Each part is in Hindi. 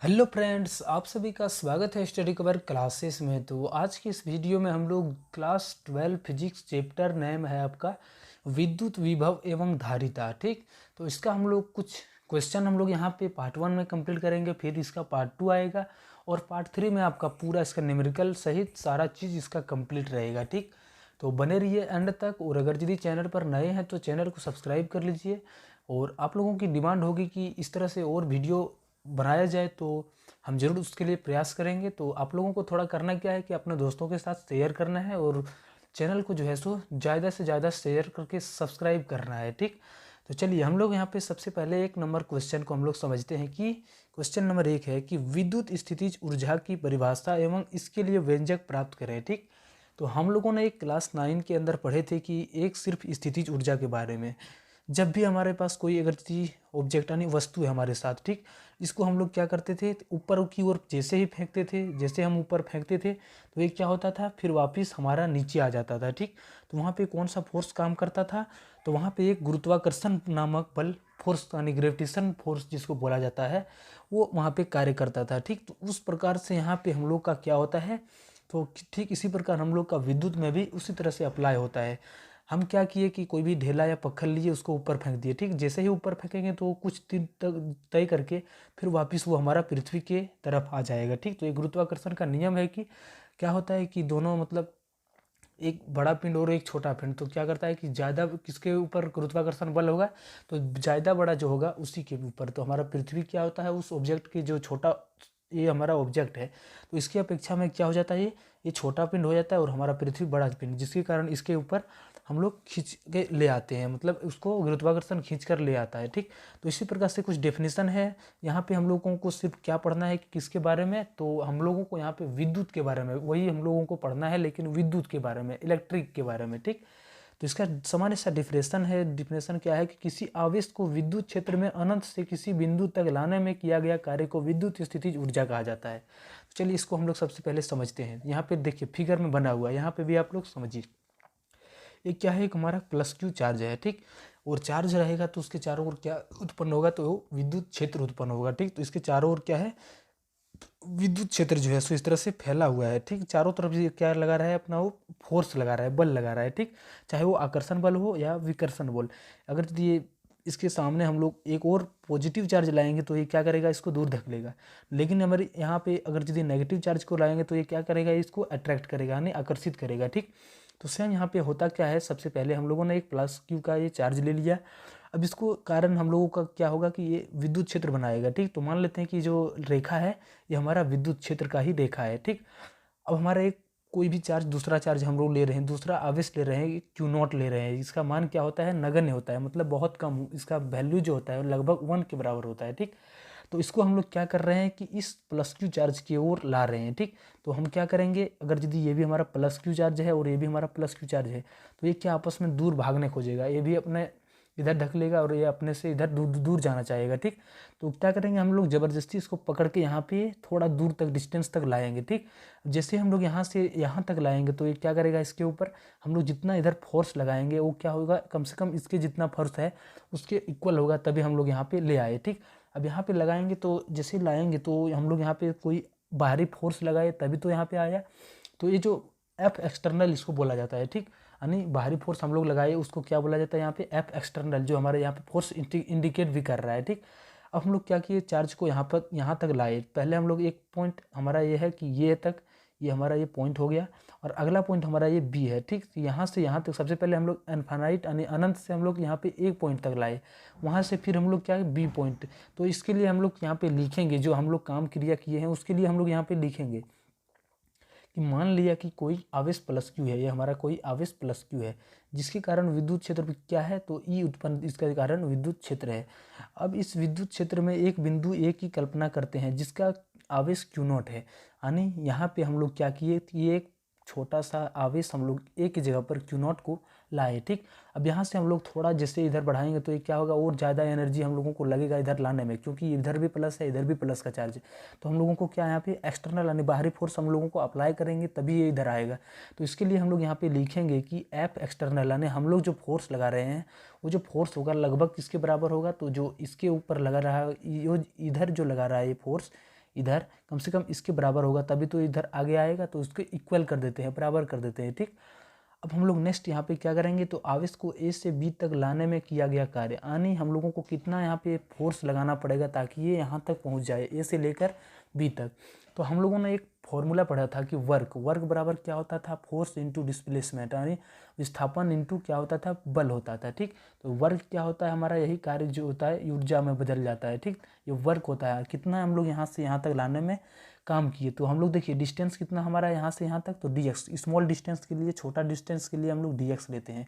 हेलो फ्रेंड्स, आप सभी का स्वागत है स्टडी कवर क्लासेस में। तो आज की इस वीडियो में हम लोग क्लास 12 फिजिक्स चैप्टर नेम है आपका विद्युत विभव एवं धारिता। ठीक, तो इसका हम लोग कुछ क्वेश्चन हम लोग यहाँ पे पार्ट 1 में कंप्लीट करेंगे, फिर इसका पार्ट 2 आएगा और पार्ट 3 में आपका पूरा इसका न्यूमेरिकल सहित सारा चीज़ इसका कंप्लीट रहेगा। ठीक, तो बने रहिए एंड तक। और अगर यदि चैनल पर नए हैं तो चैनल को सब्सक्राइब कर लीजिए। और आप लोगों की डिमांड होगी कि इस तरह से और वीडियो बनाया जाए तो हम जरूर उसके लिए प्रयास करेंगे। तो आप लोगों को थोड़ा करना क्या है कि अपने दोस्तों के साथ शेयर करना है और चैनल को जो है सो ज़्यादा से ज़्यादा शेयर करके सब्सक्राइब करना है। ठीक, तो चलिए हम लोग यहाँ पे सबसे पहले एक नंबर क्वेश्चन को हम लोग समझते हैं कि क्वेश्चन नंबर 1 है कि विद्युत स्थितिज ऊर्जा की परिभाषा एवं इसके लिए व्यंजक प्राप्त करें। ठीक, तो हम लोगों ने एक क्लास 9 के अंदर पढ़े थे कि एक सिर्फ स्थितिज ऊर्जा के बारे में। जब भी हमारे पास कोई अगर चीज ऑब्जेक्ट यानी वस्तु है हमारे साथ, ठीक, इसको हम लोग क्या करते थे, ऊपर की ओर जैसे ही फेंकते थे, जैसे हम ऊपर फेंकते थे तो ये क्या होता था, फिर वापस हमारा नीचे आ जाता था। ठीक, तो वहाँ पे कौन सा फोर्स काम करता था, तो वहाँ पे एक गुरुत्वाकर्षण नामक बल, फोर्स यानी ग्रेविटेशन फोर्स जिसको बोला जाता है, वो वहाँ पे कार्य करता था। ठीक, तो उस प्रकार से यहाँ पे हम लोग का क्या होता है, तो ठीक इसी प्रकार हम लोग का विद्युत में भी उसी तरह से अप्लाई होता है। हम क्या किए कि कोई भी ढेला या पत्थर लिए उसको ऊपर फेंक दिए। ठीक, जैसे ही ऊपर फेंकेंगे तो कुछ दिन तक तय करके फिर वापस वो हमारा पृथ्वी के तरफ आ जाएगा। ठीक, तो ये गुरुत्वाकर्षण का नियम है कि क्या होता है कि दोनों मतलब एक बड़ा पिंड और एक छोटा पिंड, तो क्या करता है कि ज़्यादा किसके ऊपर गुरुत्वाकर्षण बल होगा, तो ज़्यादा बड़ा जो होगा उसी के ऊपर। तो हमारा पृथ्वी क्या होता है, उस ऑब्जेक्ट की जो छोटा, ये हमारा ऑब्जेक्ट है तो इसकी अपेक्षा में क्या हो जाता है, ये छोटा पिंड हो जाता है और हमारा पृथ्वी बड़ा पिंड, जिसके कारण इसके ऊपर हम लोग खींच के ले आते हैं, मतलब उसको गुरुत्वाकर्षण खींच कर ले आता है। ठीक, तो इसी प्रकार से कुछ डेफिनेशन है। यहाँ पे हम लोगों को सिर्फ क्या पढ़ना है कि किसके बारे में, तो हम लोगों को यहाँ पे विद्युत के बारे में, वही हम लोगों को पढ़ना है लेकिन विद्युत के बारे में, इलेक्ट्रिक के बारे में। ठीक, तो इसका सामान्य सा डिफिनेशन है। डिफिनेशन क्या है कि किसी आवेश को विद्युत क्षेत्र में अनंत से किसी बिंदु तक लाने में किया गया कार्य को विद्युत स्थितिज ऊर्जा कहा जाता है। तो चलिए इसको हम लोग सबसे पहले समझते हैं। यहाँ पे देखिए फिगर में बना हुआ है, यहाँ पे भी आप लोग समझिए। ये क्या है, एक हमारा प्लस क्यू चार्ज है। ठीक, और चार्ज रहेगा तो उसके चारों ओर क्या उत्पन्न होगा, तो विद्युत क्षेत्र उत्पन्न होगा। ठीक, तो इसके चारों ओर क्या है, विद्युत क्षेत्र जो है सो इस तरह से फैला हुआ है। ठीक, चारों तरफ ये क्या लगा रहा है, अपना वो फोर्स लगा रहा है, बल लगा रहा है। ठीक, चाहे वो आकर्षण बल हो या विकर्षण बल। अगर ये इसके सामने हम लोग एक और पॉजिटिव चार्ज लाएंगे तो ये क्या करेगा, इसको दूर धकेलेगा। लेकिन हमारे यहाँ पे अगर यदि नेगेटिव चार्ज को लाएंगे तो ये क्या करेगा, इसको अट्रैक्ट करेगा यानी आकर्षित करेगा। ठीक, तो सेम यहाँ पे होता क्या है, सबसे पहले हम लोगों ने एक प्लस क्यू का ये चार्ज ले लिया। अब इसको कारण हम लोगों का क्या होगा कि ये विद्युत क्षेत्र बनाएगा। ठीक, तो मान लेते हैं कि जो रेखा है ये हमारा विद्युत क्षेत्र का ही रेखा है। ठीक, अब हमारा एक कोई भी चार्ज, दूसरा चार्ज हम लोग ले रहे हैं, दूसरा आवेश ले रहे हैं, क्यू नॉट ले रहे हैं, इसका मान क्या होता है, नगण्य होता है, मतलब बहुत कम, इसका वैल्यू जो होता है लगभग 1 के बराबर होता है। ठीक, तो इसको हम लोग क्या कर रहे हैं कि इस प्लस क्यू चार्ज की ओर ला रहे हैं। ठीक, तो हम क्या करेंगे, अगर यदि ये भी हमारा प्लस क्यू चार्ज है और ये भी हमारा प्लस क्यू चार्ज है तो ये क्या आपस में दूर भागने खोजेगा, ये भी अपने इधर ढकलेगा और ये अपने से इधर दूर दूर जाना चाहेगा। ठीक, तो क्या करेंगे, हम लोग ज़बरदस्ती इसको पकड़ के यहाँ पे थोड़ा दूर तक डिस्टेंस तक लाएंगे। ठीक, जैसे हम लोग यहाँ से यहाँ तक लाएंगे तो ये क्या करेगा, इसके ऊपर हम लोग जितना इधर फोर्स लगाएंगे वो क्या होगा, कम से कम इसके जितना फोर्स है उसके इक्वल होगा, तभी हम लोग यहाँ पे ले आए। ठीक, अब यहाँ पे लगाएंगे तो जैसे लाएंगे तो हम लोग यहाँ पे कोई बाहरी फोर्स लगाए तभी तो यहाँ पे आया। तो ये जो एफ एक्सटर्नल इसको बोला जाता है। ठीक, यानी बाहरी फोर्स हम लोग लगाए उसको क्या बोला जाता है यहाँ पे, एफ एक्सटर्नल, जो हमारे यहाँ पे फोर्स इंडिकेट भी कर रहा है। ठीक, अब हम लोग क्या किए, चार्ज को यहाँ पर यहाँ तक लाए। पहले हम लोग एक पॉइंट हमारा ये है कि ये तक, ये हमारा ये पॉइंट हो गया और अगला पॉइंट हमारा ये बी है। ठीक, यहाँ से यहाँ तक सबसे पहले हम लोग इनफाइनाइट यानी अनंत से हम लोग यहाँ पे एक पॉइंट तक लाए, वहाँ से फिर हम लोग क्या है बी पॉइंट। तो इसके लिए हम लोग यहाँ पे लिखेंगे, जो हम लोग काम क्रिया किए हैं उसके लिए हम लोग यहाँ पे लिखेंगे कि मान लिया कि कोई आवेश प्लस क्यू है, ये हमारा कोई आवेश प्लस क्यू है जिसके कारण विद्युत क्षेत्र क्या है, तो ई उत्पन्न, इसका कारण विद्युत क्षेत्र है। अब इस विद्युत क्षेत्र में एक बिंदु ए की कल्पना करते हैं जिसका आवेश क्यू नॉट है, यानी यहाँ पे हम लोग क्या किए, ये एक छोटा सा आवेश हम लोग एक की जगह पर क्यू नॉट को लाए। ठीक, अब यहाँ से हम लोग थोड़ा जैसे इधर बढ़ाएंगे तो ये क्या होगा, और ज़्यादा एनर्जी हम लोगों को लगेगा इधर लाने में, क्योंकि इधर भी प्लस है इधर भी प्लस का चार्ज है। तो हम लोगों को क्या यहाँ पे एक्सटर्नल यानी बाहरी फोर्स हम लोगों को अप्लाई करेंगे तभी ये इधर आएगा। तो इसके लिए हम लोग यहाँ पे लिखेंगे कि एफ एक्सटर्नल यानी हम लोग जो फोर्स लगा रहे हैं वो जो फोर्स होगा लगभग किसके बराबर होगा, तो जो इसके ऊपर लगा रहा है, इधर जो लगा रहा है ये फोर्स, इधर कम से कम इसके बराबर होगा तभी तो इधर आगे आएगा, तो उसको इक्वल कर देते हैं, बराबर कर देते हैं। ठीक, अब हम लोग नेक्स्ट यहाँ पे क्या करेंगे, तो आवेश को ए से बी तक लाने में किया गया कार्य, यानी हम लोगों को कितना यहाँ पे फोर्स लगाना पड़ेगा ताकि ये यहाँ तक पहुँच जाए, ए से लेकर बी तक। तो हम लोगों ने एक फॉर्मूला पढ़ा था कि वर्क बराबर क्या होता था, फोर्स इंटू डिस्प्लेसमेंट, यानी विस्थापन इंटू क्या होता था, बल होता था। ठीक, तो वर्क क्या होता है हमारा, यही कार्य जो होता है ऊर्जा में बदल जाता है। ठीक, ये वर्क होता है, कितना हम लोग यहाँ से यहाँ तक लाने में काम किए। तो हम लोग देखिए डिस्टेंस कितना हमारा यहाँ से यहाँ तक, तो dx, स्मॉल डिस्टेंस के लिए, छोटा डिस्टेंस के लिए हम लोग dx लेते हैं।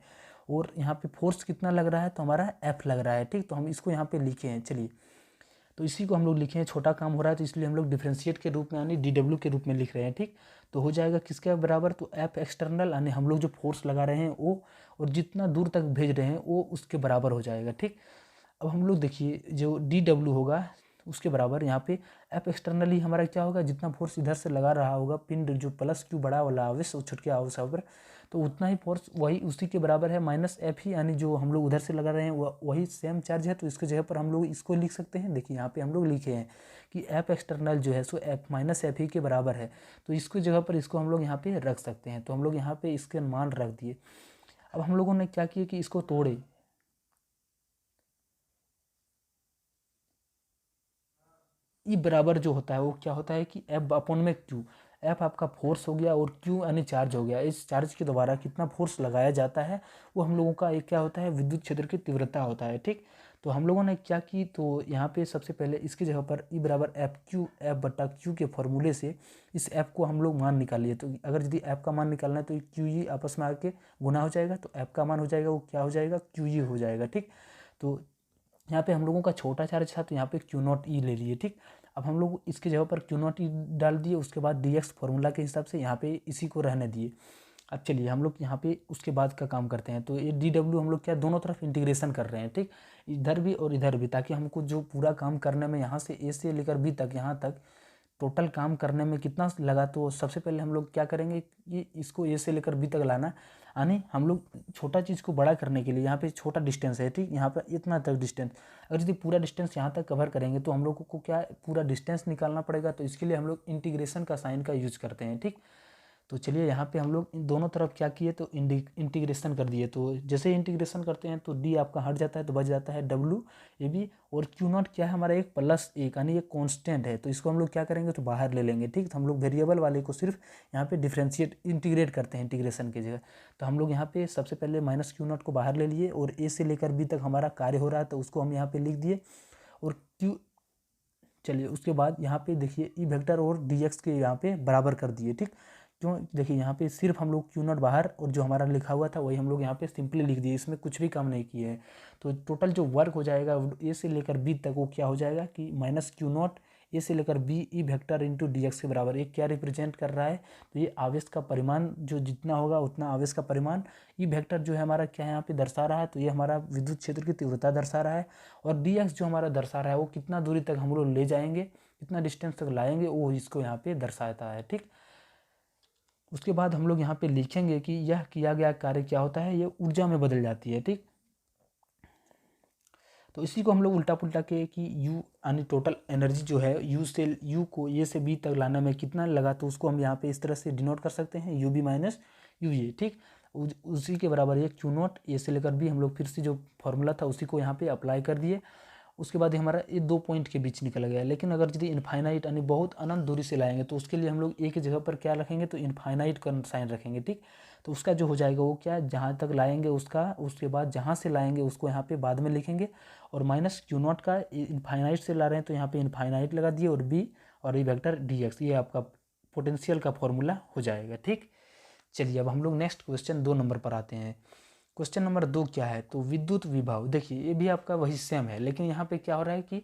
और यहाँ पे फोर्स कितना लग रहा है, तो हमारा f लग रहा है। ठीक, तो हम इसको यहाँ पे लिखे हैं, चलिए तो इसी को हम लोग लिखे हैं, छोटा काम हो रहा है तो इसलिए हम लोग डिफरेंशिएट के रूप में यानी dw के रूप में लिख रहे हैं। ठीक, तो हो जाएगा किसके बराबर, तो f एक्सटर्नल यानी हम लोग जो फोर्स लगा रहे हैं वो, और जितना दूर तक भेज रहे हैं वो उसके बराबर हो जाएगा। ठीक, अब हम लोग देखिए जो dw होगा उसके बराबर यहाँ पे एफ एक्सटर्नली हमारा क्या होगा, जितना फोर्स इधर से लगा रहा होगा पिंड जो प्लस क्यू बड़ा वाला आवेश और छुटके आवेश पर, तो उतना ही फोर्स वही उसी के बराबर है माइनस एफ ही, यानी जो हम लोग उधर से लगा रहे हैं वही सेम चार्ज है। तो इसके जगह पर हम लोग इसको लिख सकते हैं, देखिए यहाँ पे हम लोग लिखे हैं कि एफ एक्सटर्नल जो है सो एफ माइनस एफ ही के बराबर है। तो इसको जगह पर इसको हम लोग यहाँ पे रख सकते हैं। तो हम लोग यहाँ पे इसके मान रख दिए। अब हम लोगों ने क्या किया कि इसको तोड़े, ई बराबर जो होता है वो क्या होता है कि एफ अपॉन में क्यू, एफ आपका फोर्स हो गया और क्यू यानी चार्ज हो गया। इस चार्ज के द्वारा कितना फोर्स लगाया जाता है वो हम लोगों का एक क्या होता है, विद्युत क्षेत्र की तीव्रता होता है। ठीक, तो हम लोगों ने क्या की, तो यहाँ पे सबसे पहले इसकी जगह पर ई बराबर एफ क्यू, एफ बटा क्यू के फॉर्मूले से इस एफ को हम लोग मान निकालिए। तो अगर यदि एफ का मान निकालना है तो क्यू ई आपस में आके गुना हो जाएगा, तो एफ का मान हो जाएगा वो क्या हो जाएगा, क्यू ई हो जाएगा। ठीक, तो यहाँ पे हम लोगों का छोटा चार्ज था तो यहाँ पे क्यू नॉट ई ले लिए। ठीक, अब हम लोग इसकी जगह पर क्यू नॉट ई डाल दिए, उसके बाद डी एक्स फॉर्मूला के हिसाब से यहाँ पे इसी को रहने दिए। अब चलिए हम लोग यहाँ पे उसके बाद का काम करते हैं। तो ये डी डब्ल्यू हम लोग क्या दोनों तरफ इंटीग्रेशन कर रहे हैं। ठीक, इधर भी और इधर भी, ताकि हमको जो पूरा काम करने में यहाँ से ए से लेकर बी तक यहाँ तक टोटल काम करने में कितना लगा, तो सबसे पहले हम लोग क्या करेंगे कि इसको ए से लेकर बी तक लाना, यानी हम लोग छोटा चीज़ को बड़ा करने के लिए यहाँ पे छोटा डिस्टेंस है। ठीक, यहाँ पर इतना तक डिस्टेंस, अगर यदि पूरा डिस्टेंस यहाँ तक कवर करेंगे तो हम लोग को क्या पूरा डिस्टेंस निकालना पड़ेगा। तो इसके लिए हम लोग इंटीग्रेशन का साइन का यूज करते हैं। ठीक, तो चलिए यहाँ पे हम लोग इन दोनों तरफ क्या किए, तो इंटीग्रेशन कर दिए। तो जैसे इंटीग्रेशन करते हैं तो डी आपका हट जाता है तो बच जाता है डब्ल्यू ए बी, और क्यू नॉट क्या है हमारा एक प्लस एक, यानी ये कांस्टेंट है। तो इसको हम लोग क्या करेंगे, तो बाहर ले लेंगे। ठीक, तो हम लोग वेरिएबल वाले को सिर्फ यहाँ पे डिफ्रेंशिएट इंटीग्रेट करते हैं इंटीग्रेशन की जगह। तो हम लोग यहाँ पे सबसे पहले माइनस क्यू नॉट को बाहर ले लिए, और ए से लेकर बी तक हमारा कार्य हो रहा है तो उसको हम यहाँ पे लिख दिए। और क्यू, चलिए उसके बाद यहाँ पे देखिए ई वेक्टर और डी एक्स के यहाँ पे बराबर कर दिए। ठीक, क्यों, देखिए यहाँ पे सिर्फ हम लोग क्यू नॉट बाहर और जो हमारा लिखा हुआ था वही हम लोग यहाँ पे सिंपली लिख दिए, इसमें कुछ भी काम नहीं किए हैं। तो टोटल जो वर्क हो जाएगा ए से लेकर बी तक वो क्या हो जाएगा कि माइनस क्यू नॉट ए से लेकर B E vector into d x के बराबर। ये क्या रिप्रेजेंट कर रहा है, तो ये आवेश का परिमाण जो जितना होगा उतना आवेश का परिमाण, ई वेक्टर जो है हमारा क्या यहाँ पे दर्शा रहा है, तो ये हमारा विद्युत क्षेत्र की तीव्रता दर्शा रहा है। और डी एक्स जो हमारा दर्शा रहा है वो कितना दूरी तक हम लोग ले जाएंगे, कितना डिस्टेंस तक लाएंगे, वो इसको यहाँ पे दर्शाता है। ठीक, उसके बाद हम लोग यहाँ पे लिखेंगे कि यह किया गया कार्य क्या होता है, ये ऊर्जा में बदल जाती है। ठीक, तो इसी को हम लोग उल्टा पुल्टा के कि यू यानी टोटल एनर्जी जो है यू से यू को ए से बी तक लाने में कितना लगा, तो उसको हम यहाँ पे इस तरह से डिनोट कर सकते हैं you B minus U A. ठीक, उसी के बराबर ये क्यू नॉट ए से लेकर बी, हम लोग फिर से जो फॉर्मूला था उसी को यहाँ पे अप्लाई कर दिए। उसके बाद हमारा ये दो पॉइंट के बीच निकल गया। लेकिन अगर यदि इनफाइनाइट यानी बहुत अनंत दूरी से लाएंगे तो उसके लिए हम लोग एक ही जगह पर क्या रखेंगे, तो इनफाइनाइट का साइन रखेंगे। ठीक, तो उसका जो हो जाएगा वो क्या, जहाँ तक लाएंगे उसका, उसके बाद जहाँ से लाएंगे उसको यहाँ पे बाद में लिखेंगे। और माइनस क्यू नॉट का इनफाइनाइट से ला रहे हैं तो यहाँ पे इनफाइनाइट लगा दिए, और बी और ई वेक्टर डी एक्स, ये आपका पोटेंशियल का फॉर्मूला हो जाएगा। ठीक, चलिए अब हम लोग नेक्स्ट क्वेश्चन 2 नंबर पर आते हैं। क्वेश्चन नंबर 2 क्या है, तो विद्युत विभव। देखिए ये भी आपका वही सेम है, लेकिन यहाँ पे क्या हो रहा है कि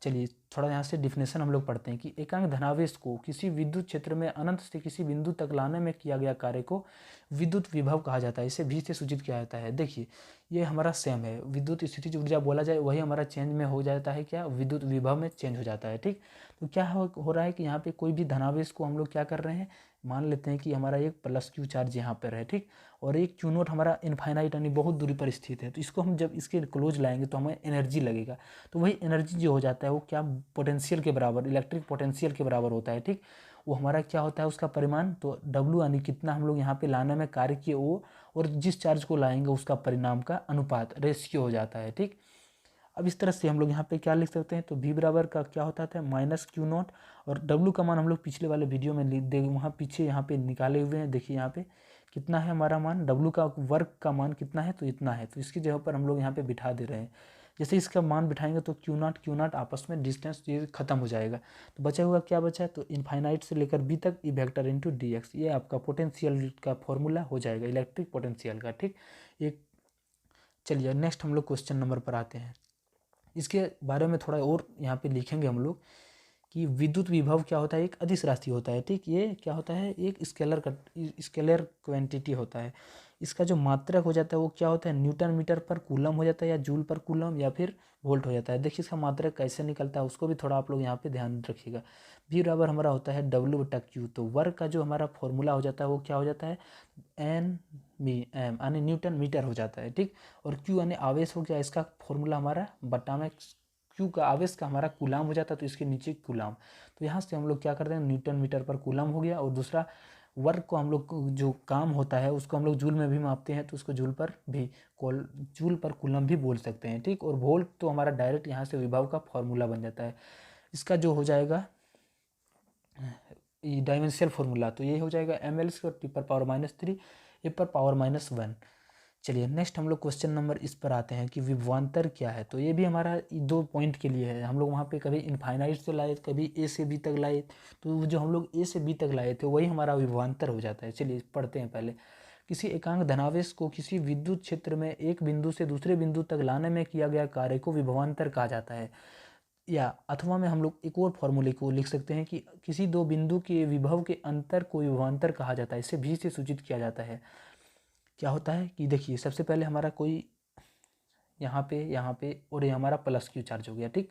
चलिए थोड़ा यहाँ से डिफिनेशन हम लोग पढ़ते हैं कि एकांक धनावेश को किसी विद्युत क्षेत्र में अनंत से किसी बिंदु तक लाने में किया गया कार्य को विद्युत विभव कहा जाता है। इसे भी से सूचित किया जाता है। देखिए ये हमारा सेम है, विद्युत स्थितिज ऊर्जा बोला जाए वही हमारा चेंज में हो जाता है, क्या विद्युत विभव में चेंज हो जाता है। ठीक, तो क्या हो रहा है कि यहाँ पे कोई भी धनावेश को हम लोग क्या कर रहे हैं, मान लेते हैं कि हमारा एक प्लस क्यू चार्ज यहाँ पर है। ठीक, और एक क्यू नोट हमारा इनफाइनाइट यानी बहुत दूरी पर स्थित है, तो इसको हम जब इसके क्लोज लाएंगे तो हमें एनर्जी लगेगा, तो वही एनर्जी जो हो जाता है वो क्या पोटेंशियल के बराबर, इलेक्ट्रिक पोटेंशियल के बराबर होता है, ठीक। वो हमारा क्या होता है उसका परिमाण, तो W यानी कितना हम लोग यहाँ पे लाने में कार्य किए वो, और जिस चार्ज को लाएंगे उसका परिणाम का अनुपात, रेशियो हो जाता है, ठीक। अब इस तरह से हम लोग यहाँ पे क्या लिख सकते हैं, तो V बराबर का क्या होता था माइनस क्यू नॉट, और W का मान हम लोग पिछले वाले वीडियो में वहाँ पीछे यहाँ पे निकाले हुए हैं, देखिए यहाँ पे कितना है हमारा मान, W का वर्ग का मान कितना है, तो इतना है, तो इसकी जगह पर हम लोग यहाँ पे बिठा दे रहे हैं। जैसे इसका मान बिठाएंगे तो क्यू नॉट आपस में डिस्टेंस ये खत्म हो जाएगा, तो बचा हुआ क्या बचा है, तो इनफाइनाइट से लेकर बी तक ई वेक्टर इंटू डी एक्स, ये आपका पोटेंशियल का फॉर्मूला हो जाएगा, इलेक्ट्रिक पोटेंशियल का, ठीक। एक चलिए नेक्स्ट हम लोग क्वेश्चन नंबर पर आते हैं। इसके बारे में थोड़ा और यहाँ पे लिखेंगे हम लोग कि विद्युत विभव क्या होता है, एक अदिश राशि होता है, ठीक। ये क्या होता है, एक स्केलर क्वांटिटी होता है। इसका जो मात्रक हो जाता है वो क्या होता है, न्यूटन मीटर पर कूलम हो जाता है, या जूल पर कूलम, या फिर वोल्ट हो जाता है। देखिए इसका मात्रक कैसे निकलता है उसको भी थोड़ा आप लोग यहाँ पे ध्यान रखिएगा। V बराबर हमारा होता है W/Q, तो वर्ग का जो हमारा फॉर्मूला हो जाता है वो क्या हो जाता है Nm यानी न्यूटन मीटर हो जाता है, ठीक। और Q यानी आवेश हो गया, इसका फॉर्मूला हमारा बटा में Q का आवेश का हमारा कूलाम हो जाता है, तो इसके नीचे कूलाम, तो यहाँ से हम लोग क्या करते हैं न्यूटन मीटर पर कूलाम हो गया। और दूसरा वर्क को हम लोग जो काम होता है उसको हम लोग जूल में भी मापते हैं, तो उसको जूल पर कूलम भी बोल सकते हैं, ठीक। और वोल्ट तो हमारा डायरेक्ट यहाँ से विभव का फॉर्मूला बन जाता है। इसका जो हो जाएगा डायमेंशियल फॉर्मूला, तो ये हो जाएगा ml² T⁻³ A ⁻⁻1। चलिए नेक्स्ट हम लोग क्वेश्चन नंबर इस पर आते हैं कि विभवांतर क्या है। तो ये भी हमारा 2 पॉइंट के लिए है, हम लोग वहाँ पे कभी इनफाइनाइट से लाए, कभी A से B तक लाए, तो जो हम लोग A से B तक लाए थे वही हमारा विभवांतर हो जाता है। चलिए पढ़ते हैं पहले। किसी एकांक धनावेश को किसी विद्युत क्षेत्र में एक बिंदु से दूसरे बिंदु तक लाने में किया गया कार्य को विभवांतर कहा जाता है। या अथवा में हम लोग एक और फॉर्मूले को लिख सकते हैं कि किसी 2 बिंदु के विभव के अंतर को विभवांतर कहा जाता है, इसे भी से सूचित किया जाता है। क्या होता है कि देखिए सबसे पहले हमारा कोई यहाँ पे और ये हमारा प्लस क्यू चार्ज हो गया, ठीक।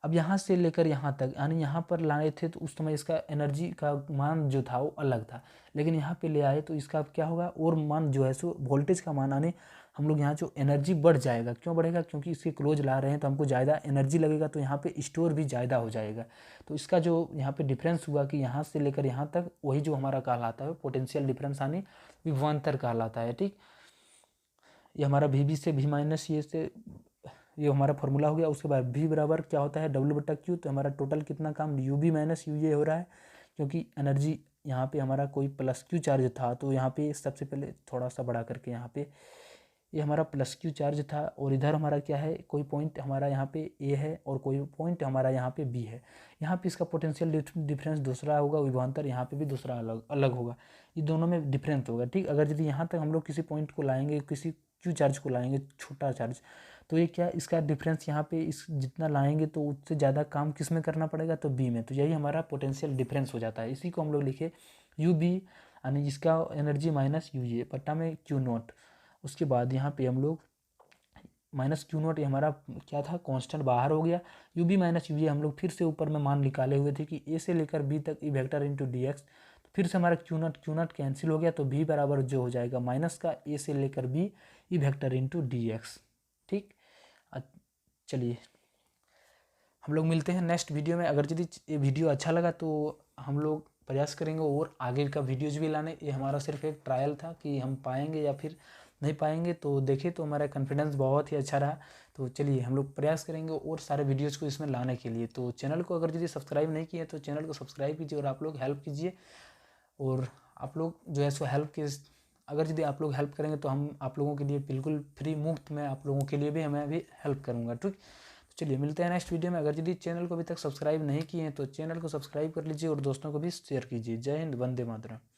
अब यहाँ से लेकर यहाँ तक यानी यहाँ पर लाए थे तो उस समय इसका एनर्जी का मान जो था वो अलग था, लेकिन यहाँ पे ले आए तो इसका क्या होगा और मान जो है सो वोल्टेज का मान आने हम लोग यहाँ जो एनर्जी बढ़ जाएगा। क्यों बढ़ेगा, क्योंकि इसके क्लोज ला रहे हैं तो हमको ज़्यादा एनर्जी लगेगा, तो यहाँ पे स्टोर भी ज़्यादा हो जाएगा। तो इसका जो यहाँ पे डिफरेंस हुआ कि यहाँ से लेकर यहाँ तक वही जो हमारा कहलाता है पोटेंशियल डिफरेंस यानी विभवांतर कहलाता है, ठीक। ये हमारा VB से V माइनस ये हमारा फॉर्मूला हो गया। उसके बाद V बराबर क्या होता है W/Q, तो हमारा टोटल कितना काम UB माइनस UA हो रहा है, क्योंकि एनर्जी यहाँ पे हमारा कोई प्लस क्यू चार्ज था, तो यहाँ पे सबसे पहले थोड़ा सा बड़ा करके यहाँ पे ये हमारा प्लस क्यू चार्ज था, और इधर हमारा क्या है कोई पॉइंट हमारा यहाँ पे A है और कोई पॉइंट हमारा यहाँ पे B है। यहाँ पे इसका पोटेंशियल डिफरेंस दूसरा होगा, विभवांतर यहाँ पे भी दूसरा अलग होगा, ये दोनों में डिफरेंस होगा, ठीक। अगर यदि यहाँ तक हम लोग किसी पॉइंट को लाएंगे, किसी क्यू चार्ज को लाएंगे छोटा चार्ज, तो ये क्या इसका डिफरेंस यहाँ पे इस जितना लाएंगे तो उससे ज़्यादा काम किस में करना पड़ेगा, तो B में, तो यही हमारा पोटेंशियल डिफरेंस हो जाता है। इसी को हम लोग लिखे UB यानी इसका एनर्जी माइनस UA बट्टा में Q0। उसके बाद यहाँ पे हम लोग माइनस Q0 ये हमारा क्या था कांस्टेंट बाहर हो गया। UB माइनस UA हम लोग फिर से ऊपर में मान निकाले हुए थे कि A से लेकर B तक E वेक्टर इंटू DX, तो फिर से हमारा Q0 कैंसिल हो गया, तो V बराबर जो हो जाएगा माइनस का A से लेकर B E vector into DX, ठीक। चलिए हम लोग मिलते हैं नेक्स्ट वीडियो में। अगर यदि ये वीडियो अच्छा लगा तो हम लोग प्रयास करेंगे और आगे का वीडियोज भी लाने। ये हमारा सिर्फ एक ट्रायल था कि हम पाएंगे या फिर नहीं पाएंगे, तो देखें तो हमारा कॉन्फिडेंस बहुत ही अच्छा रहा। तो चलिए हम लोग प्रयास करेंगे और सारे वीडियोज़ को इसमें लाने के लिए। तो चैनल को अगर यदि सब्सक्राइब नहीं किए तो चैनल को सब्सक्राइब कीजिए और आप लोग हेल्प कीजिए, और आप लोग जो है सो अगर यदि आप लोग हेल्प करेंगे तो हम आप लोगों के लिए बिल्कुल फ्री मुफ्त में आप लोगों के लिए भी मैं भी हेल्प करूँगा, ठीक। तो चलिए मिलते हैं नेक्स्ट वीडियो में। अगर यदि चैनल को अभी तक सब्सक्राइब नहीं किए हैं तो चैनल को सब्सक्राइब कर लीजिए और दोस्तों को भी शेयर कीजिए। जय हिंद, वंदे मातरम।